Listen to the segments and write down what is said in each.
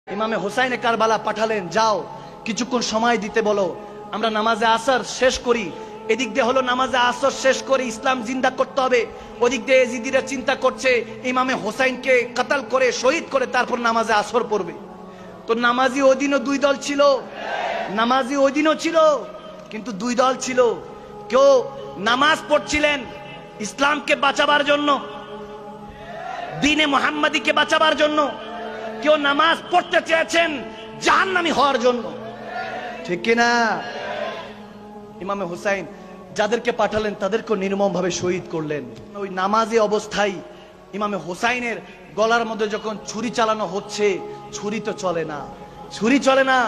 ইমামে হোসাইনে কারবালা পাঠালেন, যাও কিছুক্ষণ সময় দিতে বলো, আমরা নামাজে আসর শেষ করি। এদিক দিয়ে হলো নামাজে আসর শেষ করে ইসলাম জিন্দা করতে হবে, ওদিক দিয়ে এজিদিরা চিন্তা করছে ইমামে হোসাইনকে কতল করে শহীদ করে তারপর নামাজে আসর পড়বে। তো নামাজি ওই দিনও দুই দল ছিল, নামাজি ওই দিনও ছিল, কিন্তু দুই দল ছিল। কেউ নামাজ পড়ছিলেন ইসলামকে বাঁচাবার জন্য, দ্বীনে মুহাম্মাদীকে বাঁচাবার জন্য, কেউ নামাজ পড়তে চেয়েছেন জাহান্নামী হওয়ার জন্য, ঠিক কিনা? ইমামে হুসাইন যাদেরকে পাঠালেন তাদেরকে নির্মম ভাবে শহীদ করলেন। ওই নামাজি অবস্থায় ইমামে হুসাইনের গলার মধ্যে যখন ছুরি চালানো হচ্ছে, ছুরি তো চলে না, ছুরি চলে না।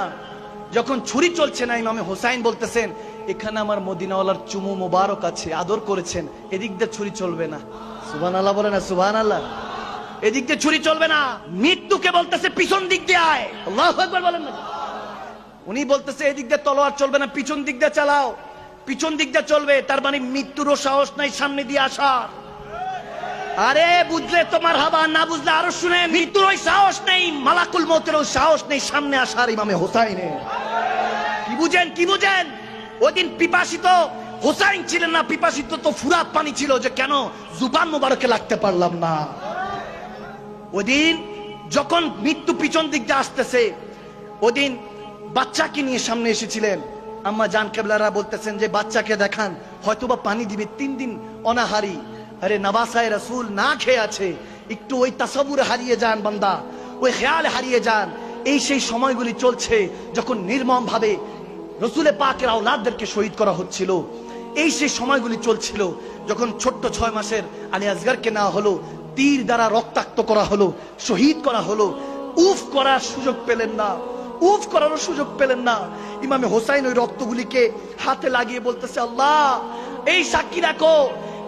যখন ছুরি চলছে না, ইমামে হুসাইন বলতেছেন এখানে আমার মদিনাওয়ালার চুমু মোবারক আছে, আদর করেছেন, এদিক দিয়ে ছুরি চলবে না। সুবহানাল্লাহ বলে না, সুবহানাল্লাহ। এদিক দিয়ে ছুরি চলবে না, মৃত্যুকে বলতেছে পিছন দিক দিয়ে আয়, আল্লাহু আকবার বলেন না। উনি বলতেছে এদিক দিয়ে তলোয়ার চলবে না, পিছন দিক দিয়ে চালাও, পিছন দিক দিয়ে চলবে। তার মানে মৃত্যুরও সাহস নাই সামনে দিয়ে আসার। আরে বুঝলে তোমার হাবা, না বুঝলে আরো শুনে, মৃত্যুর ওই সাহস নেই, মালাকুল মউতের ওই সাহস নেই সামনে আসার ইমামে হোসাইনে। কি বুঝেন, কি বুঝেন? ওই দিন পিপাসিত হোসাইন ছিলেন না, পিপাসিত তো ফুরাত পানি ছিল, যে কেন জুবান মুবারকে লাগতে পারলাম না। ওদিন যখন মৃত্যু পিছন দিক দিয়ে আসতেছে, ওদিন বাচ্চাকে নিয়ে সামনে এসেছিলেন। আম্মা জান কেবলারা বলতেছেন যে বাচ্চাকে দেখান, হয়তোবা পানি দিবে, 3 দিন অনাহারি। আরে নবাসায় রাসূল না খেয়ে আছে, একটু ওই তাসাব্বুরে হারিয়ে যান বান্দা, ওই খেয়ালে হারিয়ে যান। এই সেই সময়গুলি চলছে যখন নির্মম ভাবে রসুলে পাকের আওলাদদেরকে শহীদ করা হচ্ছিল। এই সেই সময়গুলি চলছিল যখন ছোট্ট 6 মাসের আলী আসগরকে নেওয়া হলো, তীর দ্বারা রক্তাক্ত করা হলো, শহীদ করা হলো। উফ করার সুযোগ পেলেন না, উফ করারও সুযোগ পেলেন না। ইমামে হোসাইন ওই রক্তগুলিকে হাতে লাগিয়ে বলতেছে, আল্লাহ এই সাক্ষী রাখো,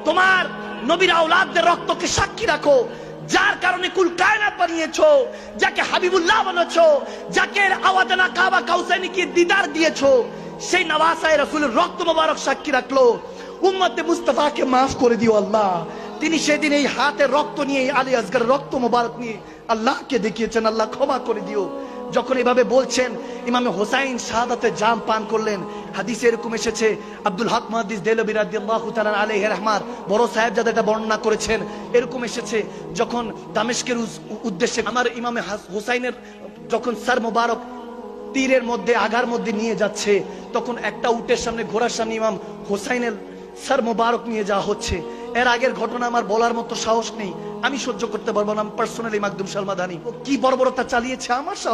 তোমার নবীর আওলাদদের রক্তকে সাক্ষী রাখো, যার কারণে কুল কায়নাত বানিয়েছো, যাকে হাবিবুল্লাহ বানাচ্ছো, যাকে আওয়াজানা কাবা কাউসাইনিকে দিদার দিয়েছো, সেই নওয়াসায়ে রাসূলের রক্ত মোবারক সাক্ষী রাখলো। উম্মতে মুস্তাফাকে মাফ করে দিও আল্লাহ। তিনি সেদিন এই হাতের রক্ত নিয়ে, আলী আসগরের রক্ত মোবারক নিয়ে আল্লাহকে দেখিয়েছেন, আল্লাহ ক্ষমা করে দিও। যখন এভাবে বলছেন, ইমামে হোসাইন শাহাদাতের জাম পান করলেন। হাদিসে এরকম এসেছে, আব্দুল হক মুহাদ্দিস দেহলভী রাদিয়াল্লাহু তাআলা আলাইহি রাহমার বড় সাহেব যাদের এটা বর্ণনা করেছেন, এরকম এসেছে যখন দামেস্কের উদ্দেশ্যে আমার ইমামে হোসাইনের যখন সর মোবারক তীরের মধ্যে আগার মধ্যে নিয়ে যাচ্ছে, তখন একটা উটের সামনে, ঘোড়ার সামনে ইমাম হোসাইনের সর মোবারক নিয়ে যাওয়া হচ্ছে। এর আগের ঘটনা আমার বলার মতো সাহস নেই, আমি সহ্য করতে পারবো না। পার্সোনালি মাকদুম সালমাদানি কি বর্বরতা চালিয়েছে আমার সাহস